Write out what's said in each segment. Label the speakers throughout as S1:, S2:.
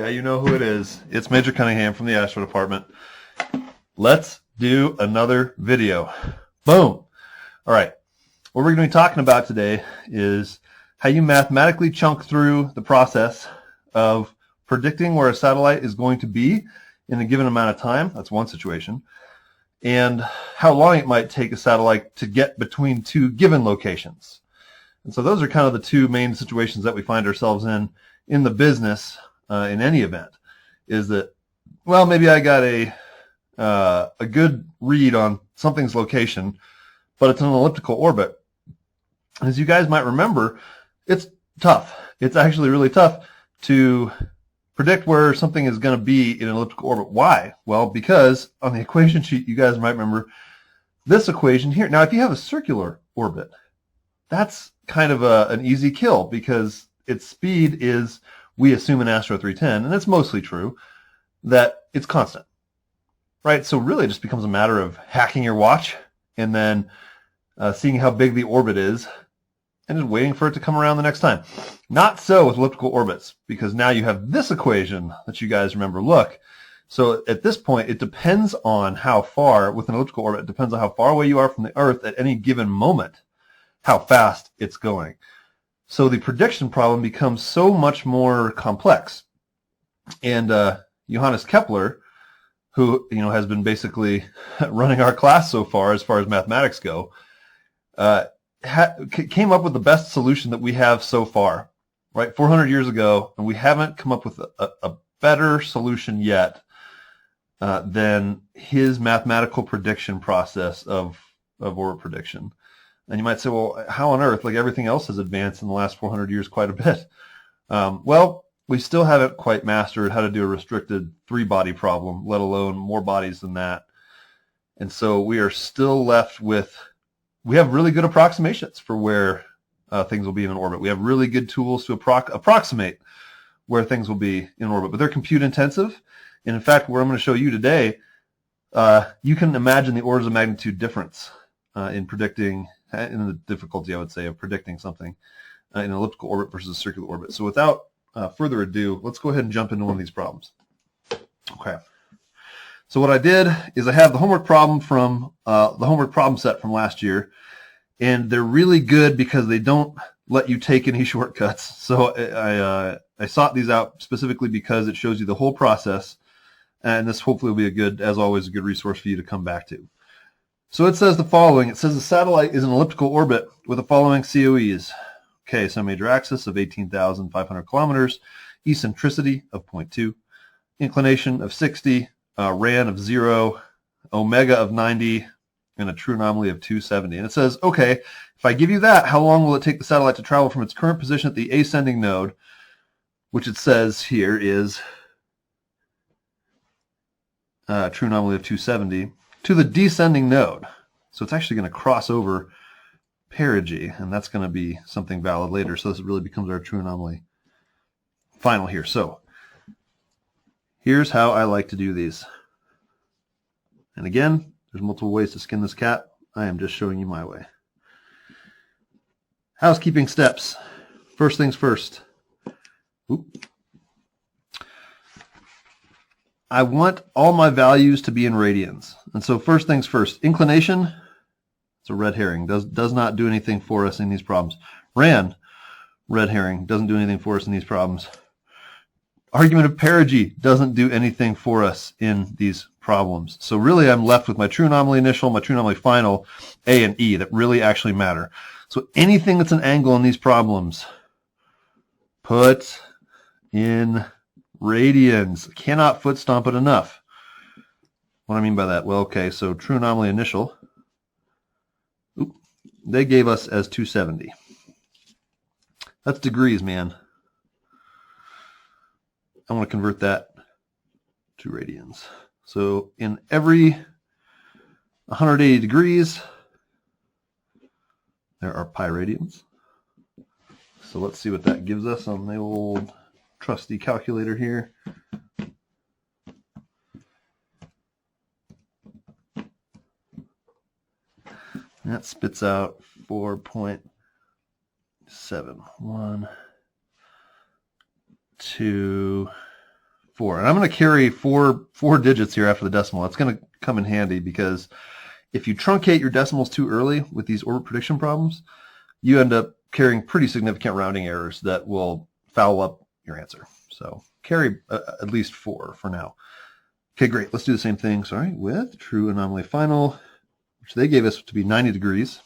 S1: Yeah, you know who it is. It's Major Cunningham from the Astro Department. Let's do another video. Boom. All right. What we're going to be talking about today is how you mathematically chunk through the process of predicting where a satellite is going to be in a given amount of time. That's one situation. And how long it might take a satellite to get between two given locations. And so those are kind of the two main situations that we find ourselves in the business in any event. Is that, well, maybe I got a good read on something's location, but it's in an elliptical orbit. As you guys might remember, it's tough. It's actually really tough to predict where something is going to be in an elliptical orbit. Why? Well, because on the equation sheet, you guys might remember this equation here. Now, if you have a circular orbit, that's kind of an easy kill because its speed is, we assume in Astro 310, and it's mostly true, that it's constant, right? So really it just becomes a matter of hacking your watch and then seeing how big the orbit is and just waiting for it to come around the next time. Not so with elliptical orbits, because now you have this equation that you guys remember. Look, so at this point, it depends on how far, with an elliptical orbit, it depends on how far away you are from the Earth at any given moment, how fast it's going. So the prediction problem becomes so much more complex. And Johannes Kepler, who has been basically running our class so far as mathematics go, came up with the best solution that we have so far, right? 400 years ago, and we haven't come up with a better solution yet than his mathematical prediction process of orbit prediction. And you might say, well, how on earth? Like everything else has advanced in the last 400 years quite a bit. Well, we still haven't quite mastered how to do a restricted three-body problem, let alone more bodies than that. And so we are still left with, we have really good approximations for where things will be in an orbit. We have really good tools to approximate where things will be in orbit, but they're compute intensive. And in fact, what I'm going to show you today, you can imagine the orders of magnitude difference in predicting, in the difficulty, I would say, of predicting something in an elliptical orbit versus a circular orbit. So without further ado, let's go ahead and jump into one of these problems. Okay. So what I did is I have the homework problem from the homework problem set from last year, and they're really good because they don't let you take any shortcuts. So I sought these out specifically because it shows you the whole process, and this hopefully will be as always, a good resource for you to come back to. So it says the following. It says the satellite is an elliptical orbit with the following COEs. Okay, so major axis of 18,500 kilometers, eccentricity of 0.2, inclination of 60, RAN of 0, omega of 90, and a true anomaly of 270. And it says, okay, if I give you that, how long will it take the satellite to travel from its current position at the ascending node, which it says here is true anomaly of 270, to the descending node? So it's actually going to cross over perigee, and that's going to be something valid later. So this really becomes our true anomaly final here. So here's how I like to do these. And again, there's multiple ways to skin this cat. I am just showing you my way. Housekeeping steps. First things first. I want all my values to be in radians. And so first things first, inclination, it's a red herring, does not do anything for us in these problems. RAN, red herring, doesn't do anything for us in these problems. Argument of perigee doesn't do anything for us in these problems. So really I'm left with my true anomaly initial, my true anomaly final, A and E, that really actually matter. So anything that's an angle in these problems, put in radians. Cannot foot stomp it enough. What do I mean by that? Well, okay, so true anomaly initial, they gave us as 270. That's degrees, man. I want to convert that to radians. So in every 180 degrees, there are pi radians. So let's see what that gives us on the old trusty calculator here. That spits out 4.7125 4. And I'm going to carry four digits here after the decimal. It's going to come in handy because if you truncate your decimals too early with these orbit prediction problems, you end up carrying pretty significant rounding errors that will foul up your answer. So carry at least 4 for now. Okay, great. Let's do the same thing, with true anomaly final, which they gave us to be 90 degrees.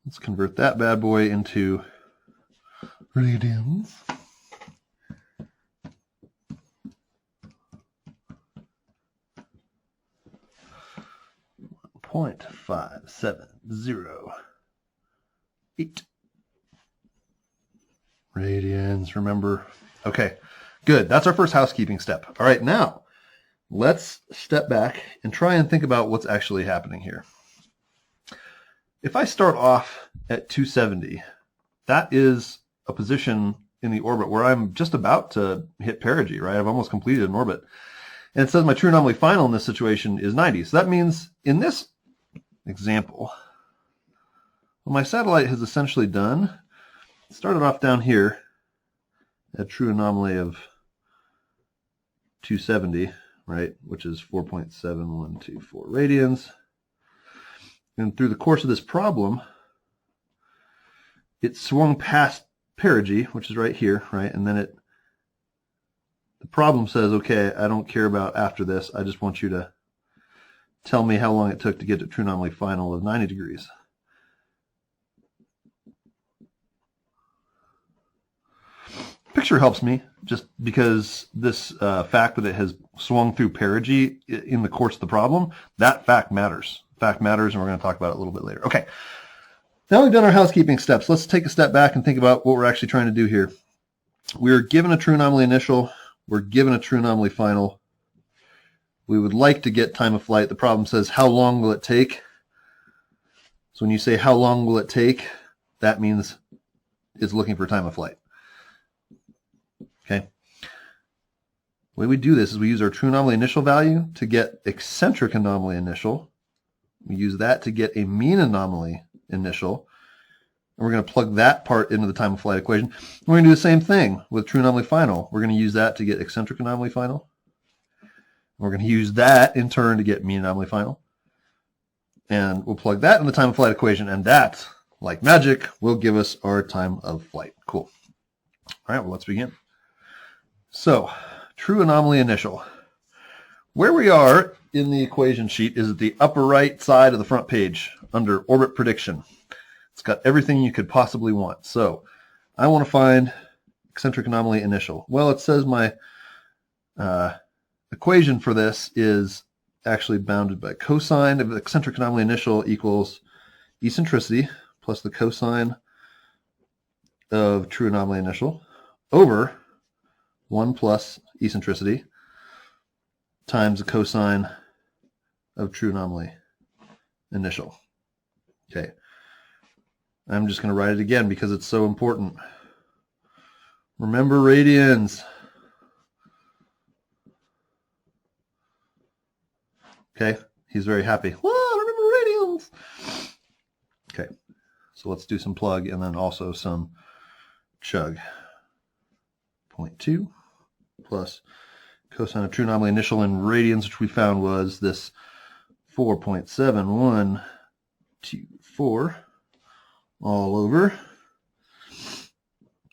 S1: Let's convert that bad boy into radians. .5708 radians, remember. Okay, good. That's our first housekeeping step. All right, now let's step back and try and think about what's actually happening here. If I start off at 270, that is a position in the orbit where I'm just about to hit perigee, right? I've almost completed an orbit. And it says my true anomaly final in this situation is 90. So that means in this example, what my satellite has essentially done, it started off down here at true anomaly of 270, right, which is 4.7124 radians. And through the course of this problem, it swung past perigee, which is right here, right, and then the problem says, okay, I don't care about after this, I just want you to tell me how long it took to get to true anomaly final of 90 degrees. Picture helps me just because this fact that it has swung through perigee in the course of the problem, that fact matters. Fact matters, and we're going to talk about it a little bit later. Okay, now we've done our housekeeping steps. Let's take a step back and think about what we're actually trying to do here. We're given a true anomaly initial. We're given a true anomaly final. We would like to get time of flight. The problem says, how long will it take? So when you say, how long will it take, that means it's looking for time of flight. Okay. The way we do this is we use our true anomaly initial value to get eccentric anomaly initial. We use that to get a mean anomaly initial. And we're going to plug that part into the time of flight equation. We're going to do the same thing with true anomaly final. We're going to use that to get eccentric anomaly final. We're going to use that in turn to get mean anomaly final. And we'll plug that in the time of flight equation, and that, like magic, will give us our time of flight. Cool. All right, well, let's begin. So, true anomaly initial. Where we are in the equation sheet is at the upper right side of the front page under orbit prediction. It's got everything you could possibly want. So, I want to find eccentric anomaly initial. Well, it says my equation for this is actually bounded by cosine of eccentric anomaly initial equals eccentricity plus the cosine of true anomaly initial over 1 plus eccentricity times the cosine of true anomaly initial. Okay. I'm just going to write it again because it's so important. Remember radians. Okay, he's very happy. Whoa, remember radians. Okay, so let's do some plug and then also some chug. 0.2 plus cosine of true anomaly initial in radians, which we found was this 4.7124 all over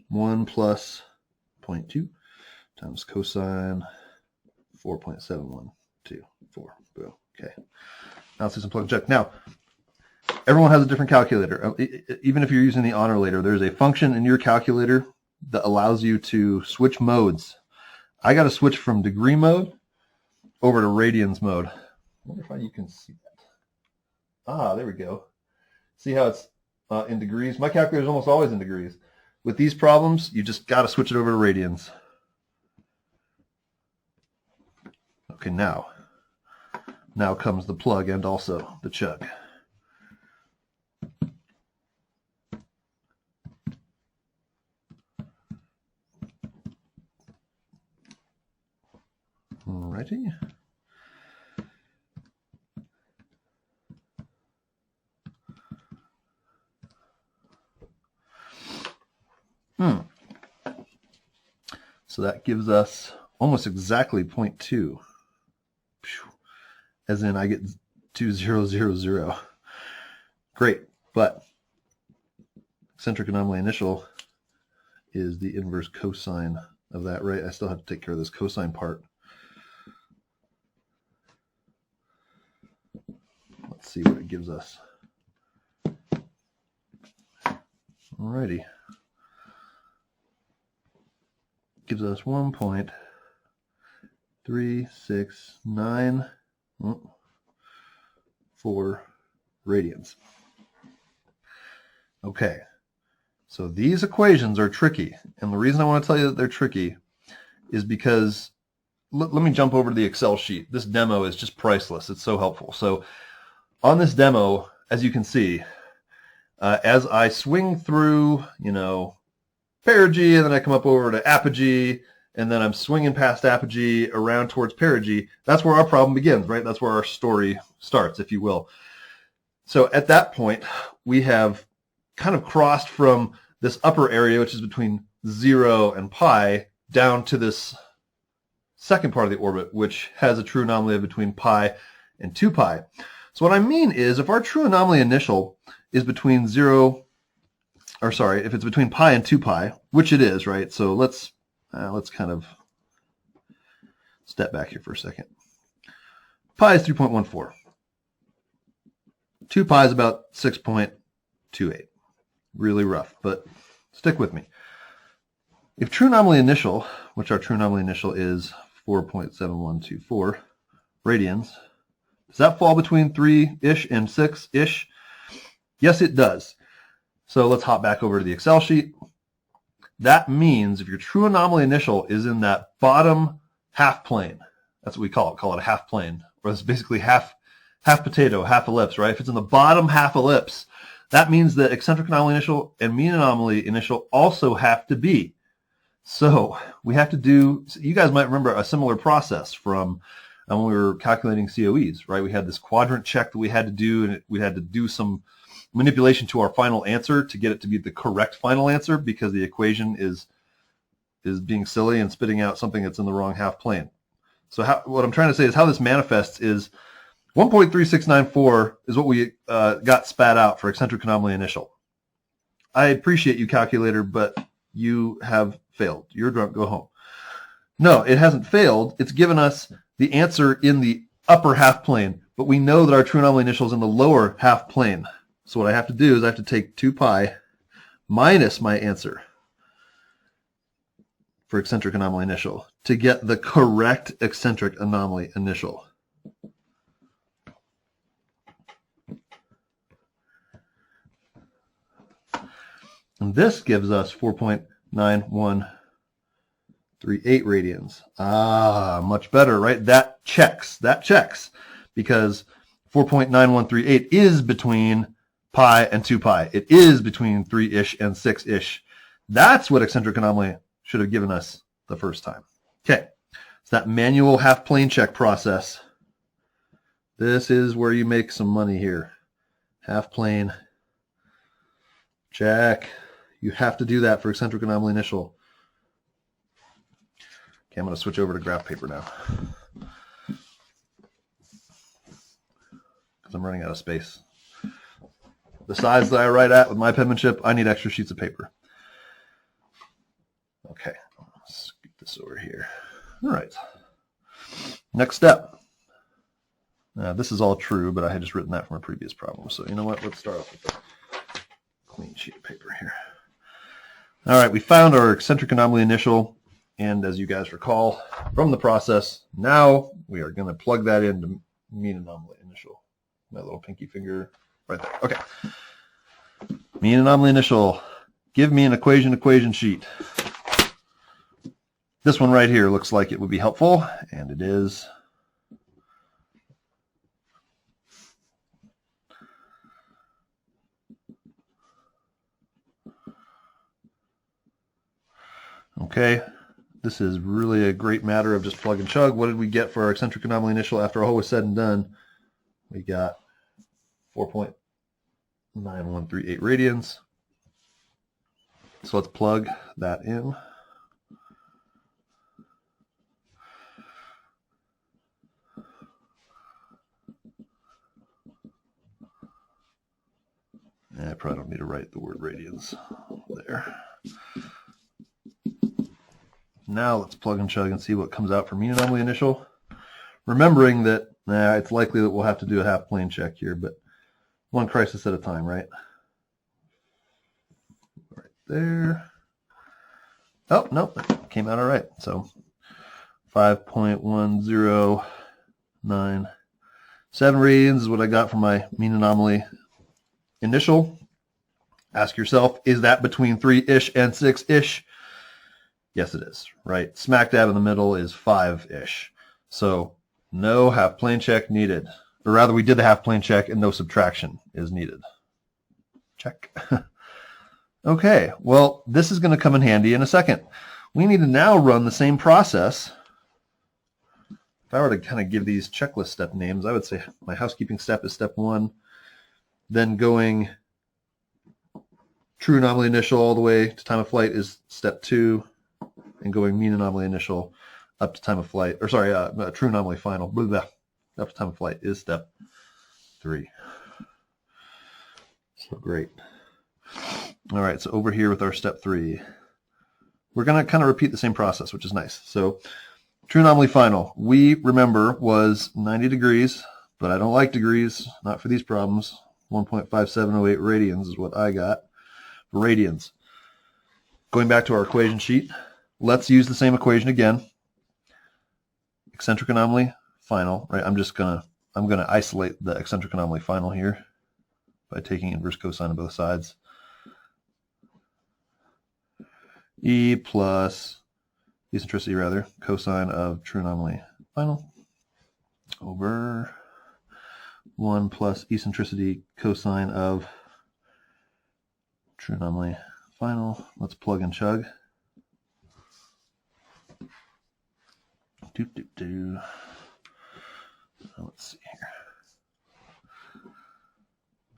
S1: 1 plus 0.2 times cosine 4.7124. Boom. Okay. Now let's do some plug and check. Now, everyone has a different calculator. Even if you're using the honor later, there's a function in your calculator that allows you to switch modes. I got to switch from degree mode over to radians mode. I wonder if you can see that. Ah, there we go. See how it's in degrees? My calculator is almost always in degrees. With these problems, you just got to switch it over to radians. Okay, now comes the plug and also the chug. Alrighty. So that gives us almost exactly 0.2. As in I get 2000. Great, but eccentric anomaly initial is the inverse cosine of that, right? I still have to take care of this cosine part. Let's see what it gives us. Alrighty. Gives us 1.369 radians. Okay, so these equations are tricky, and the reason I want to tell you that they're tricky is because let me jump over to the Excel sheet. This demo is just priceless. It's so helpful. So on this demo, as you can see, as I swing through, perigee, and then I come up over to apogee, and then I'm swinging past apogee around towards perigee, that's where our problem begins, right? That's where our story starts, if you will. So at that point, we have kind of crossed from this upper area, which is between 0 and pi, down to this second part of the orbit, which has a true anomaly of between pi and 2 pi. So what I mean is, if our true anomaly initial is between if it's between pi and 2 pi, which it is, right? So let's kind of step back here for a second. Pi is 3.14. 2 pi is about 6.28. Really rough, but stick with me. If true anomaly initial, which our true anomaly initial is 4.7124 radians, does that fall between 3-ish and 6-ish? Yes, it does. So let's hop back over to the Excel sheet. That means if your true anomaly initial is in that bottom half plane, that's what we call it a half plane, or it's basically half potato, half ellipse, right? If it's in the bottom half ellipse, that means that eccentric anomaly initial and mean anomaly initial also have to be. So we have to do, you guys might remember a similar process from when we were calculating COEs, right? We had this quadrant check that we had to do, and we had to do some manipulation to our final answer to get it to be the correct final answer, because the equation is being silly and spitting out something that's in the wrong half plane. So what I'm trying to say is how this manifests is 1.3694 is what we got spat out for eccentric anomaly initial. I appreciate you, calculator, but you have failed. You're drunk, go home. No, it hasn't failed. It's given us the answer in the upper half plane, but we know that our true anomaly initial is in the lower half plane. So what I have to do is I have to take 2 pi minus my answer for eccentric anomaly initial to get the correct eccentric anomaly initial. And this gives us 4.9138 radians. Much better, right? That checks, because 4.9138 is between pi and 2 pi. It is between 3-ish and 6-ish. That's what eccentric anomaly should have given us the first time. Okay, so that manual half plane check process, this is where you make some money here. Half plane check. You have to do that for eccentric anomaly initial. Okay, I'm going to switch over to graph paper now, because I'm running out of space. The size that I write at with my penmanship, I need extra sheets of paper. Okay, let's get this over here. All right. Next step. Now, this is all true, but I had just written that from a previous problem. So you know what? Let's start off with a clean sheet of paper here. All right, we found our eccentric anomaly initial, and as you guys recall from the process, now we are going to plug that into mean anomaly initial. My little pinky finger right there. Okay. Mean anomaly initial. Give me an equation sheet. This one right here looks like it would be helpful, and it is. Okay, this is really a great matter of just plug and chug. What did we get for our eccentric anomaly initial after all was said and done? We got 4.9138 radians. So let's plug that in. probably don't need to write the word radians there. Now let's plug and chug and see what comes out for mean anomaly initial. Remembering that it's likely that we'll have to do a half plane check here, but one crisis at a time, right? Right there. Oh, no, that came out all right. So 5.1097 radians is what I got from my mean anomaly initial. Ask yourself, is that between 3-ish and 6-ish? Yes, it is, right? Smack dab in the middle is 5-ish. So no half plane check needed. Or rather, we did the half plane check and no subtraction is needed. Check. Okay, well, this is going to come in handy in a second. We need to now run the same process. If I were to kind of give these checklist step names, I would say my housekeeping step is step 1, then going true anomaly initial all the way to time of flight is step 2, and going mean anomaly initial up to time of flight, or sorry, true anomaly final, blah, blah, up to time of flight is step 3. So great. All right, so over here with our step 3, we're going to kind of repeat the same process, which is nice. So true anomaly final, we remember was 90 degrees, but I don't like degrees, not for these problems. 1.5708 radians is what I got for radians. Going back to our equation sheet, let's use the same equation again. Eccentric anomaly final, right? I'm going to isolate the eccentric anomaly final here by taking inverse cosine on both sides. E plus eccentricity, rather, cosine of true anomaly final over 1 plus eccentricity cosine of true anomaly final. Let's plug and chug. Let's see here.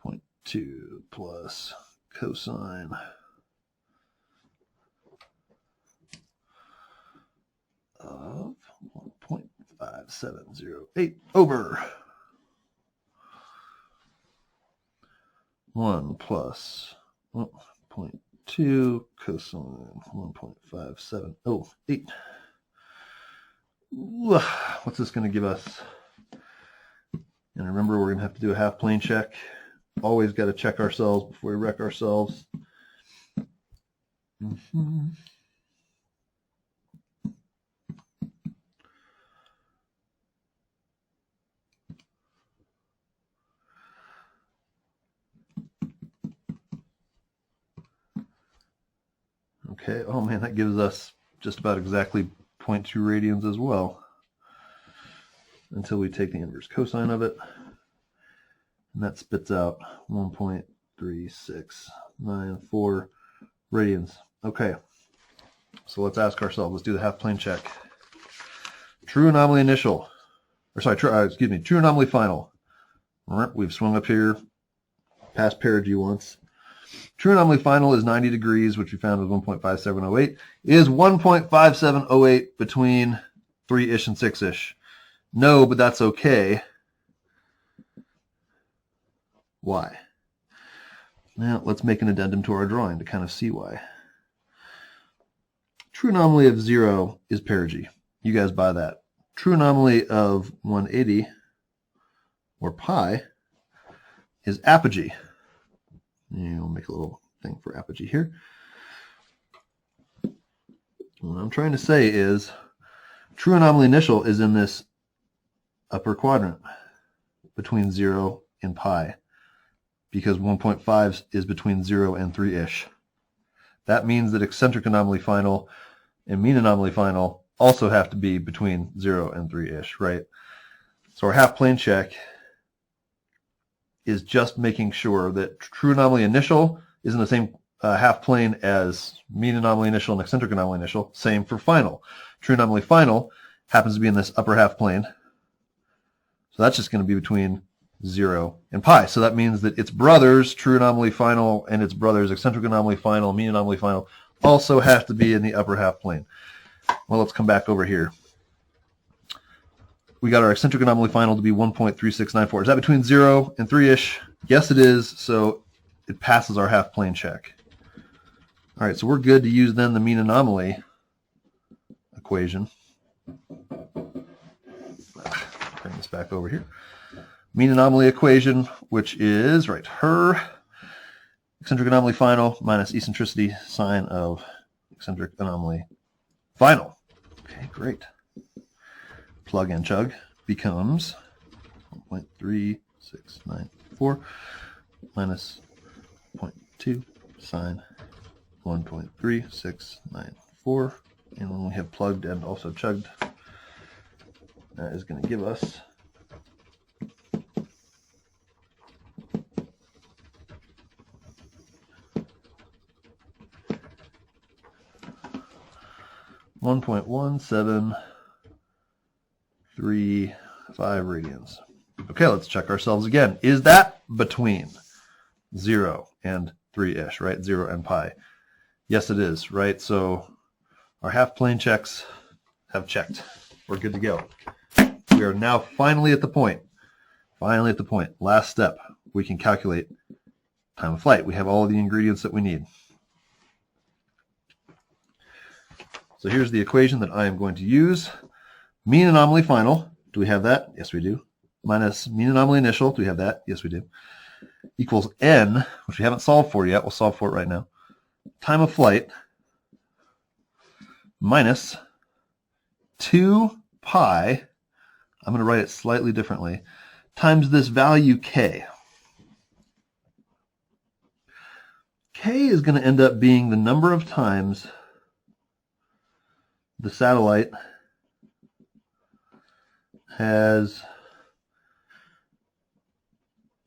S1: 0.2 plus cosine of 1.5708 over 1 plus 0.2 cosine 1.5708. What's this going to give us? And remember, we're going to have to do a half plane check. Always got to check ourselves before we wreck ourselves. Okay, oh man, that gives us just about exactly 0.2 radians as well, until we take the inverse cosine of it, and that spits out 1.3694 radians. Okay, so let's ask ourselves, let's do the half plane check. True anomaly initial, or sorry, true anomaly final. We've swung up here past perigee once. True anomaly final is 90 degrees, which we found was 1.5708. Is 1.5708 between 3-ish and 6-ish? No, but that's okay. Why? Now, let's make an addendum to our drawing to kind of see why. True anomaly of 0 is perigee. You guys buy that. True anomaly of 180, or pi, is apogee. We'll make a little thing for apogee here. What I'm trying to say is true anomaly initial is in this upper quadrant between 0 and pi, because 1.5 is between 0 and 3-ish. That means that eccentric anomaly final and mean anomaly final also have to be between 0 and 3-ish, right? So our half plane check is just making sure that true anomaly initial is in the same half plane as mean anomaly initial and eccentric anomaly initial. Same for final. True anomaly final happens to be in this upper half plane. So that's just going to be between 0 and pi. So that means that its brothers, true anomaly final, and its brothers, eccentric anomaly final, mean anomaly final, also have to be in the upper half plane. Well, let's come back over here. We got our eccentric anomaly final to be 1.3694. Is that between 0 and 3-ish? Yes, it is. So it passes our half plane check. All right, so we're good to use then the mean anomaly equation. Bring this back over here. Mean anomaly equation, which is right, her eccentric anomaly final minus eccentricity sine of eccentric anomaly final. Okay, great. Plug and chug becomes 1.3694 minus 0.2 sine 1.3694. And when we have plugged and also chugged, that is going to give us 1.1735 radians. Okay, let's check ourselves again. Is that between 0 and 3-ish, right? 0 and pi. Yes, it is, right? So our half plane checks have checked. We're good to go. We are now finally at the point. Finally at the point. Last step. We can calculate time of flight. We have all of the ingredients that we need. So here's the equation that I am going to use. Mean anomaly final. Do we have that? Yes, we do. Minus mean anomaly initial. Do we have that? Yes, we do. Equals n, which we haven't solved for yet. We'll solve for it right now. Time of flight minus 2 pi, I'm going to write it slightly differently, times this value k. K is going to end up being the number of times the satellite has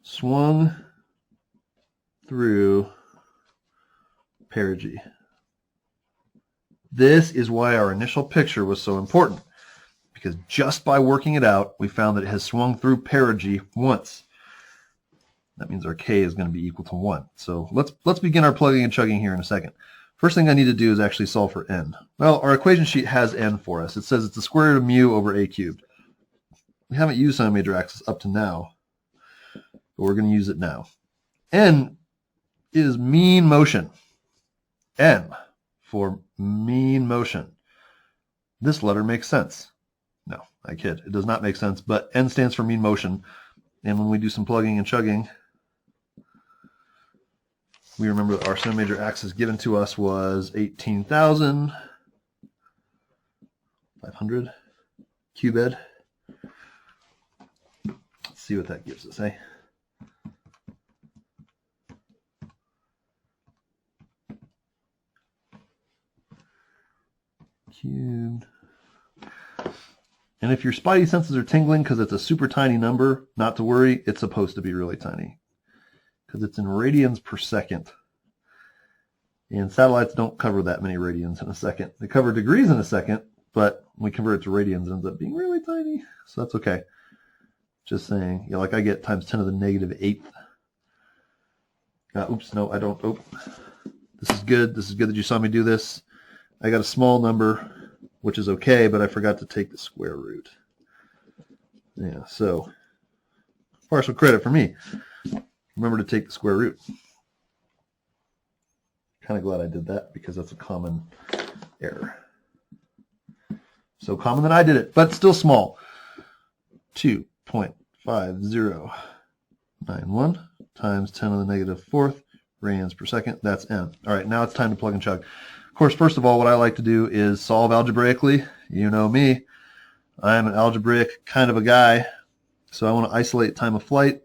S1: swung through perigee. This is why our initial picture was so important, because just by working it out, we found that it has swung through perigee once. That means our k is going to be equal to 1. So let's begin our plugging and chugging here in a second. First thing I need to do is actually solve for n. Well, our equation sheet has n for us. It says it's the square root of mu over a cubed. We haven't used sine major axis up to now, but we're going to use it now. N is mean motion. N for mean motion. This letter makes sense. No, I kid. It does not make sense, but N stands for mean motion. And when we do some plugging and chugging, we remember that our sine major axis given to us was 18,500 cubed. Let's see what that gives us, eh? Cubed. And if your spidey senses are tingling because it's a super tiny number, not to worry, it's supposed to be really tiny because it's in radians per second. And satellites don't cover that many radians in a second. They cover degrees in a second, but when we convert it to radians, it ends up being really tiny. So that's okay. Just saying, like I get times 10 to the negative 8th. Oops, no, I don't. Oh, this is good. This is good that you saw me do this. I got a small number, which is okay, but I forgot to take the square root. Yeah, so partial credit for me. Remember to take the square root. Kind of glad I did that because that's a common error. So common that I did it, but still small. 2.5091 times 10 to the negative 4th radians per second. That's n. All right, now it's time to plug and chug. Of course, first of all, what I like to do is solve algebraically. You know me. I'm an algebraic kind of a guy. So I want to isolate time of flight.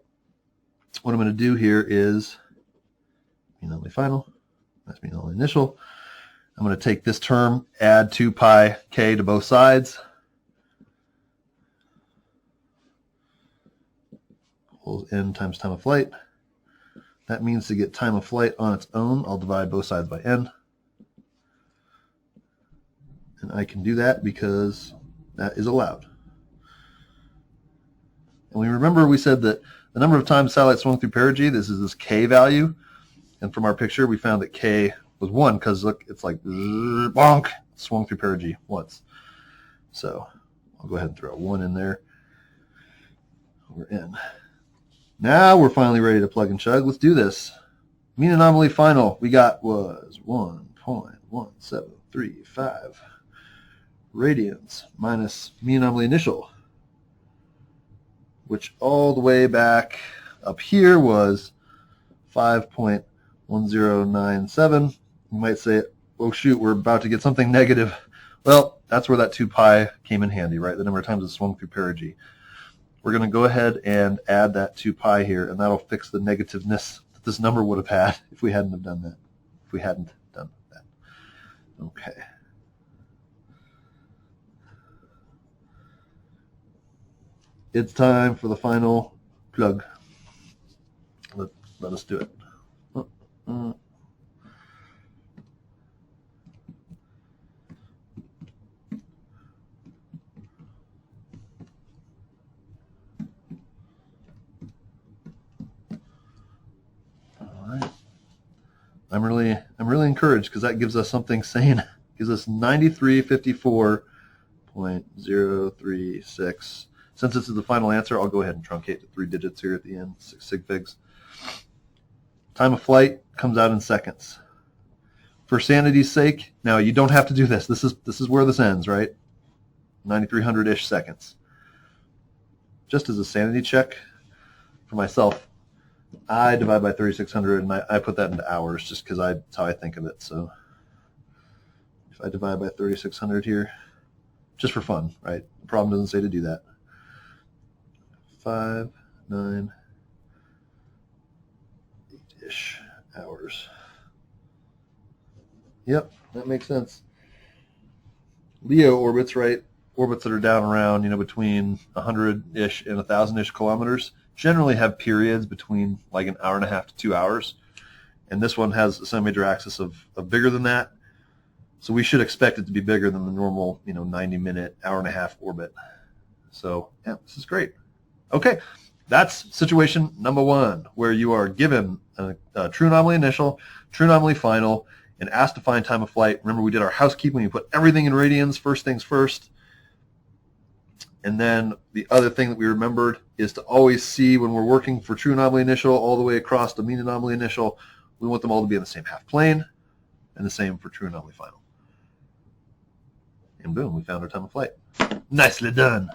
S1: What I'm going to do here is mean anomaly final. That's mean anomaly initial. I'm going to take this term, add 2 pi k to both sides. Equals n times time of flight. That means to get time of flight on its own, I'll divide both sides by n. And I can do that because that is allowed. And we remember we said that the number of times satellites swung through perigee, this is this k value. And from our picture, we found that k was 1 because look, it's like bonk, swung through perigee once. So I'll go ahead and throw a 1 in there. We're in. Now we're finally ready to plug and chug. Let's do this. Mean anomaly final we got was 1.1735 radians minus mean anomaly initial, which all the way back up here was 5.1097. You might say, oh shoot, we're about to get something negative. Well, that's where that 2 pi came in handy, right? The number of times it swung through perigee. We're going to go ahead and add that 2 pi here, and that'll fix the negativeness that this number would have had if we hadn't have done that. If we hadn't done that. Okay. It's time for the final plug. Let us do it. All right. I'm really encouraged because that gives us something sane. Gives us 9354.036. Since this is the final answer, I'll go ahead and truncate the 3 digits here at the end, 6 sig figs. Time of flight comes out in seconds. For sanity's sake, now you don't have to do this. This is where this ends, right? 9,300-ish seconds. Just as a sanity check for myself, I divide by 3,600, and I put that into hours just because that's how I think of it. So if I divide by 3,600 here, just for fun, right? The problem doesn't say to do that. 5, 9, 8-ish hours. Yep, that makes sense. Leo orbits, right? Orbits that are down around, between 100-ish and 1,000-ish kilometers generally have periods between like an hour and a half to 2 hours. And this one has a semi-major axis of bigger than that. So we should expect it to be bigger than the normal, 90-minute, hour and a half orbit. So, yeah, this is great. Okay, that's situation number 1, where you are given a true anomaly initial, true anomaly final, and asked to find time of flight. Remember, we did our housekeeping. We put everything in radians, first things first. And then the other thing that we remembered is to always see when we're working for true anomaly initial all the way across to mean anomaly initial, we want them all to be in the same half plane, and the same for true anomaly final. And boom, we found our time of flight. Nicely done.